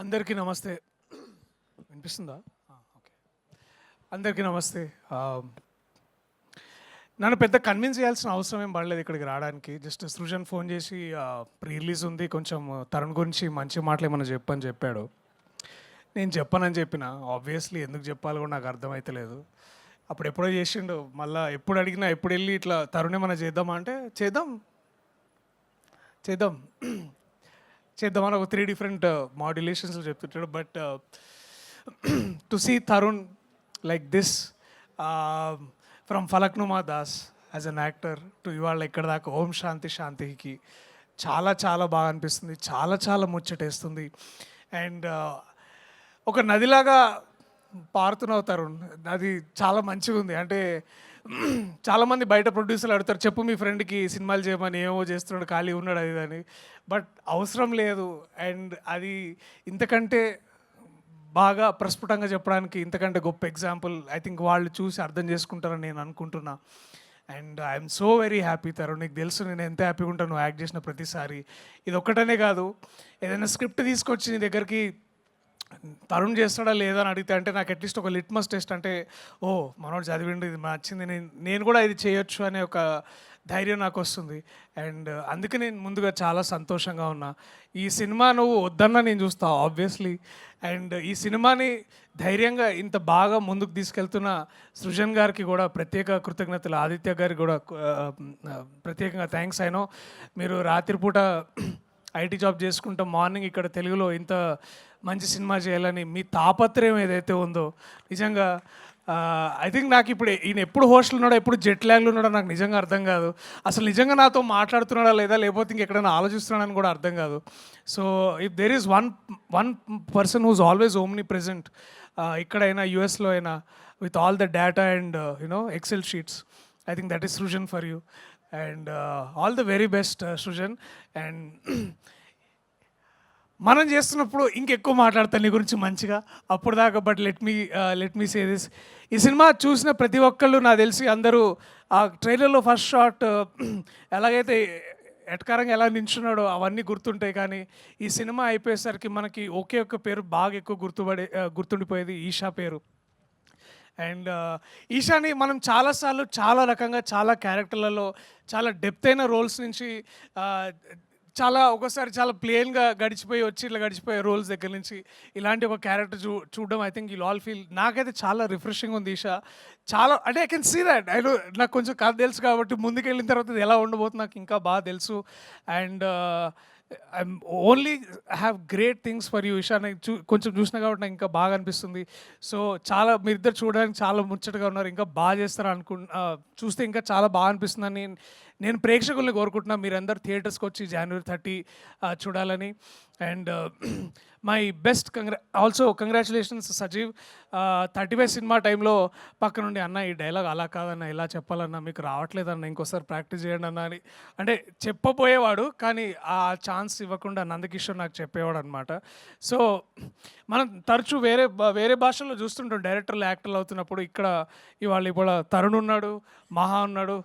అందరికీ నమస్తే. వినిపిస్తుందా? ఓకే. అందరికీ నమస్తే. నన్ను పెద్ద కన్విన్స్ చేయాల్సిన అవసరం ఏం పడలేదు ఇక్కడికి రావడానికి. జస్ట్ సృజన్ ఫోన్ చేసి ప్రీ రిలీజ్ ఉంది, కొంచెం తరుణ్ గురించి మంచి మాటలు ఏమన్నా చెప్పని చెప్పాడు. నేను చెప్పనని చెప్పిన. ఆబ్వియస్లీ ఎందుకు చెప్పాలో కూడా నాకు అర్థమైతలేదు. అప్పుడు ఎప్పుడో చేసిండు, మళ్ళీ ఎప్పుడు అడిగినా ఎప్పుడు వెళ్ళి ఇట్లా తరుణ్ ఏమన్నా చేద్దామా అంటే చేద్దాం చేద్దాం చేద్దామని ఒక 3 డిఫరెంట్ మాడ్యులేషన్స్లో చెప్తుంటాడు. But to see Tarun like this from Falaknuma Das as an actor to ఇవాళ ఇక్కడ దాకా ఓం శాంతి శాంతికి చాలా చాలా బాగా అనిపిస్తుంది. చాలా చాలా ముచ్చటేస్తుంది. అండ్ ఒక నదిలాగా పారుతున్నావు తరుణ్. అది చాలా మంచిగా ఉంది. అంటే చాలామంది బయట ప్రొడ్యూసర్లు అడుగుతారు, చెప్పు మీ ఫ్రెండ్కి సినిమాలు చేయమని, ఏమో చేస్తున్నాడు, ఖాళీ ఉన్నాడు అది అని. బట్ అవసరం లేదు. అండ్ అది ఇంతకంటే బాగా ప్రస్ఫుటంగా చెప్పడానికి ఇంతకంటే గొప్ప ఎగ్జాంపుల్ ఐ థింక్ వాళ్ళు చూసి అర్థం చేసుకుంటారని నేను అనుకుంటున్నా. And I'm so very happy Tarun. నీకు తెలుసు నేను ఎంత హ్యాపీగా ఉంటాను నువ్వు యాక్ట్ చేసిన ప్రతిసారి. ఇది ఒక్కటనే కాదు, ఏదైనా స్క్రిప్ట్ తీసుకొచ్చి నీ దగ్గరికి తరుణ్ చేస్తాడా లేదా అని అడిగితే అంటే నాకు అట్లీస్ట్ ఒక లిట్మస్ టెస్ట్, అంటే ఓ మనోడు చదివిండు, ఇది నచ్చింది, నేను కూడా ఇది చేయొచ్చు అనే ఒక ధైర్యం నాకు వస్తుంది. అండ్ అందుకే నేను ముందుగా చాలా సంతోషంగా ఉన్నా. ఈ సినిమా నువ్వు వద్దన్నా నేను చూస్తా ఆబ్వియస్లీ. అండ్ ఈ సినిమాని ధైర్యంగా ఇంత బాగా ముందుకు తీసుకెళ్తున్న సృజన్ గారికి కూడా ప్రత్యేక కృతజ్ఞతలు, ఆదిత్య గారికి కూడా ప్రత్యేకంగా థ్యాంక్స్. అయినో మీరు రాత్రిపూట ఐటీ జాబ్ చేసుకుంటూ మార్నింగ్ ఇక్కడ తెలుగులో ఇంత మంచి సినిమా చేయాలని మీ తాపత్రయం ఏదైతే ఉందో నిజంగా ఐ థింక్ నాకు ఇప్పుడు ఈయన ఎప్పుడు హోస్టల్ ఉన్నాడో ఎప్పుడు జెట్ ల్యాగ్లో ఉన్నాడో నాకు నిజంగా అర్థం కాదు. అసలు నిజంగా నాతో మాట్లాడుతున్నాడా లేదా, లేకపోతే ఇంకెక్కడైనా ఆలోచిస్తున్నాడని కూడా అర్థం కాదు. So if there is one person who's always omnipresent, ఇక్కడైనా యూఎస్లో అయినా, with all the data and you know excel sheets, I think that is Srujan for you. And all the very best Srujan. అండ్ మనం చేస్తున్నప్పుడు ఇంకెక్కువ మాట్లాడతాను నీ గురించి మంచిగా అప్పుడు దాకా. But let me say this, ఈ సినిమా చూసిన ప్రతి ఒక్కళ్ళు నాకు తెలిసి అందరూ ఆ ట్రైలర్లో ఫస్ట్ షాట్ ఎలాగైతే ఎటకారంగా ఎలా నించున్నాడో అవన్నీ గుర్తుంటాయి. కానీ ఈ సినిమా అయిపోయేసరికి మనకి ఒకే ఒక్క పేరు బాగా ఎక్కువ గుర్తుండిపోయేది, ఈషా పేరు. అండ్ ఈషాని మనం చాలాసార్లు చాలా రకంగా చాలా క్యారెక్టర్లలో చాలా డెప్త్ అయిన రోల్స్ నుంచి చాలా ఒకసారి చాలా ప్లెయిన్గా గడిచిపోయి వచ్చి ఇట్లా గడిచిపోయే రోల్స్ దగ్గర నుంచి ఇలాంటి ఒక క్యారెక్టర్ చూడడం I think you all feel, నాకైతే చాలా రిఫ్రెషింగ్ ఉంది ఈషా. చాలా అంటే ఐ కెన్ సీ దాట్. నాకు కొంచెం కథ తెలుసు కాబట్టి ముందుకెళ్ళిన తర్వాత ఇది ఎలా ఉండబోతుంది నాకు ఇంకా బాగా తెలుసు. And I'm only have great things for you Eesha. నాకు కొంచెం చూసినా కాబట్టి నాకు ఇంకా బాగా అనిపిస్తుంది. సో చాలా మీరిద్దరు చూడడానికి చాలా ముచ్చటగా ఉన్నారు, ఇంకా బాగా చేస్తారు చూస్తే ఇంకా చాలా బాగా అనిపిస్తుందని నేను ప్రేక్షకుల్ని కోరుకుంటున్నా. మీరందరూ థియేటర్స్కి వచ్చి January 30 చూడాలని. And my best also congratulations Sajeev. 35 cinema టైంలో పక్క నుండి అన్న ఈ డైలాగ్ అలా కాదన్న ఇలా చెప్పాలన్నా, మీకు రావట్లేదన్న ఇంకోసారి ప్రాక్టీస్ చేయండి అన్న అని అంటే చెప్పబోయేవాడు, కానీ ఆ ఛాన్స్ ఇవ్వకుండా నందకిషోర్ నాకు చెప్పేవాడు అనమాట. సో మనం తరచూ వేరే భాషల్లో చూస్తుంటాం డైరెక్టర్లు యాక్టర్లు అవుతున్నప్పుడు. ఇవాళ తరుణ్ ఉన్నాడు, మహా ఉన్నాడు,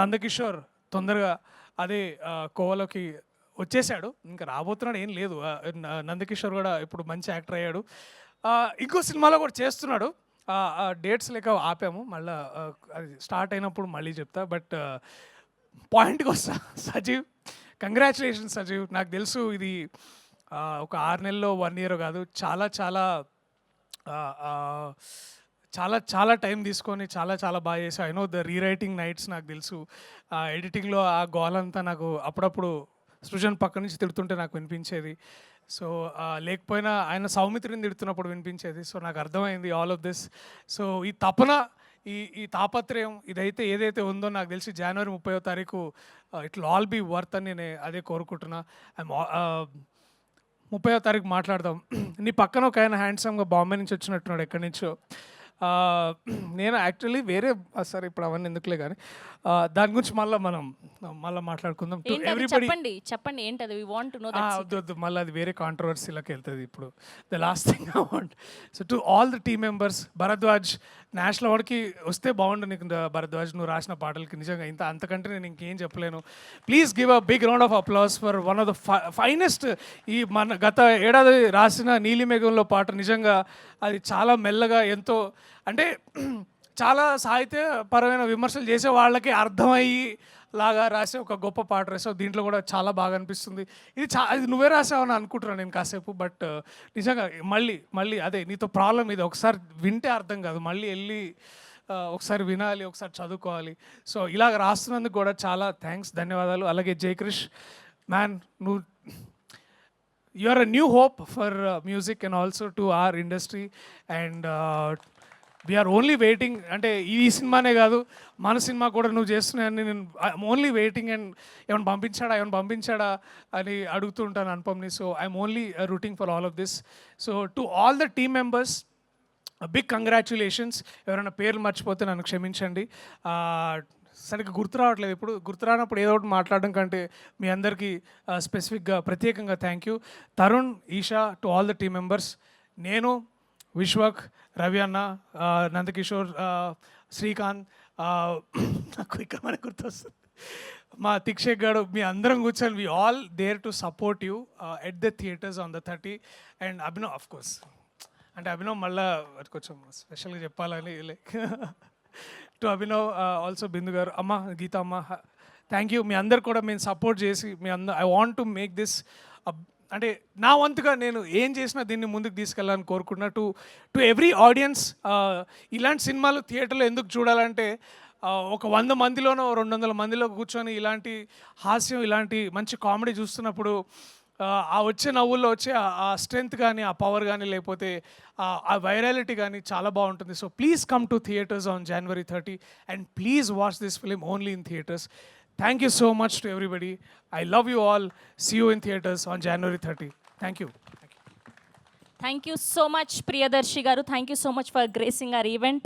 నందకిషోర్ తొందరగా అదే కోవలోకి వచ్చేసాడు, ఇంకా రాబోతున్నాడు ఏం లేదు. నందకిషోర్ కూడా ఇప్పుడు మంచి యాక్టర్ అయ్యాడు. ఇంకో సినిమాలో కూడా చేస్తున్నాడు. డేట్స్ లేక ఆపాము, మళ్ళీ అది స్టార్ట్ అయినప్పుడు మళ్ళీ చెప్తా. బట్ పాయింట్కి వస్తా, సజీవ్ కంగ్రాచులేషన్స్ సజీవ్. నాకు తెలుసు ఇది ఒక 6 నెలల్లో 1 year కాదు, చాలా చాలా చాలా చాలా టైం తీసుకొని చాలా చాలా బాగా చేసావు. I know the rewriting nights నాకు తెలుసు. ఎడిటింగ్లో ఆ గోలంతా నాకు అప్పుడప్పుడు సృజన్ పక్క నుంచి తిడుతుంటే నాకు వినిపించేది. సో లేకపోయినా ఆయన సౌమిత్రిని తిడుతున్నప్పుడు వినిపించేది. సో నాకు అర్థమైంది ఆల్ ఆఫ్ దిస్. సో ఈ తపన, ఈ తాపత్రయం ఏదైతే ఉందో నాకు తెలిసి January 30 it will all be worth అని నేను అదే కోరుకుంటున్నా. 30 మాట్లాడదాం. నీ పక్కన ఒక ఆయన హ్యాండ్సమ్గా బాంబే నుంచి వచ్చినట్టున్నాడు, ఎక్కడి నుంచో. నేను యాక్చువల్లీ వేరే సరే ఇప్పుడు అవన్నీ ఎందుకులే కానీ దాని గురించి మళ్ళీ మాట్లాడుకుందాం. టు ఏంటది ఎవ్రీబడి చెప్పండి ఏంటది వి వాంట్ టు నో వద్దు మళ్ళీ అది వేరే కాంట్రవర్సీలోకి వెళ్తుంది. ఇప్పుడు the last thing I want so to all the team members, Bharadwaj national అవార్డ్కి వస్తే బాగుండు నీకు భరద్వాజ్, నువ్వు రాసిన పాటలకి నిజంగా అంతకంటే నేను ఇంకేం చెప్పలేను. Please give a big round of applause for one of the finest. ఈ మన గత ఏడాది రాసిన నీలిమేఘంలో పాట నిజంగా అది చాలా మెల్లగా ఎంతో అంటే చాలా సాహిత్యపరమైన విమర్శలు చేసే వాళ్ళకి అర్థమయ్యి లాగా రాసే ఒక గొప్ప పాట రాసావు. దీంట్లో కూడా చాలా బాగా అనిపిస్తుంది. అది నువ్వే రాసావని అనుకుంటున్నాను నేను కాసేపు. బట్ నిజంగా మళ్ళీ అదే నీతో ప్రాబ్లం ఇది, ఒకసారి వింటే అర్థం కాదు, మళ్ళీ వెళ్ళి ఒకసారి వినాలి, ఒకసారి చదువుకోవాలి. సో ఇలాగ రాస్తున్నందుకు కూడా చాలా థ్యాంక్స్, ధన్యవాదాలు. అలాగే జయకృష్ మ్యాన్, నువ్వు you are a new hope for music and also to our industry, and we are only waiting. అంటే ఈ సినిమానే కాదు మన సినిమా కూడా నువ్వు చేస్తున్నాయని నేను ఐఎమ్ ఓన్లీ వెయిటింగ్. అండ్ ఏమైనా పంపించాడా అని అడుగుతుంటాను అనుపమ్ని. So I'm only rooting for all of this. So to all the team members big congratulations. ఎవరైనా పేర్లు మర్చిపోతే నన్ను క్షమించండి. సరిగ్గా గుర్తు రావట్లేదు. ఇప్పుడు గుర్తు రానప్పుడు ఏదో ఒకటి మాట్లాడడం కంటే మీ అందరికీ స్పెసిఫిక్గా ప్రత్యేకంగా thank you. Tarun, Eesha, to all the team members, నేను, విశ్వక్, రవి అన్న, నందకిషోర్, శ్రీకాంత్, నాకు ఇక్కడ మనకు గుర్తొస్తుంది మా తిక్షేక్ గారు, మీ అందరం కూర్చొని we all there to support you at the theatres on the 30. And Abhinav of course, అంటే అభినవ్ మళ్ళీ కొంచెం స్పెషల్గా చెప్పాలని like to Abhinav, also Bindu గారు, అమ్మ గీత అమ్మ, థ్యాంక్ యూ. మీ అందరు కూడా మేము సపోర్ట్ చేసి I want to make this అంటే నా వంతుగా నేను ఏం చేసినా దీన్ని ముందుకు తీసుకెళ్ళాలని కోరుకుంటున్నా. టు ఎవ్రీ ఆడియన్స్, ఇలాంటి సినిమాలు థియేటర్లో ఎందుకు చూడాలంటే ఒక 100 మందిలోనో 200 మందిలో కూర్చొని ఇలాంటి హాస్యం, ఇలాంటి మంచి కామెడీ చూస్తున్నప్పుడు ఆ వచ్చే నవ్వుల్లో వచ్చే ఆ స్ట్రెంగ్త్ కానీ, ఆ పవర్ కానీ, లేకపోతే ఆ వైరాలిటీ కానీ చాలా బాగుంటుంది. So please come to theatres on January 30 and please watch this film only in theatres. Thank you so much to everybody. I love you all. See you in theaters on January 30. Thank you. Thank you so much Priyadarshi గారు. Thank you so much for gracing our event.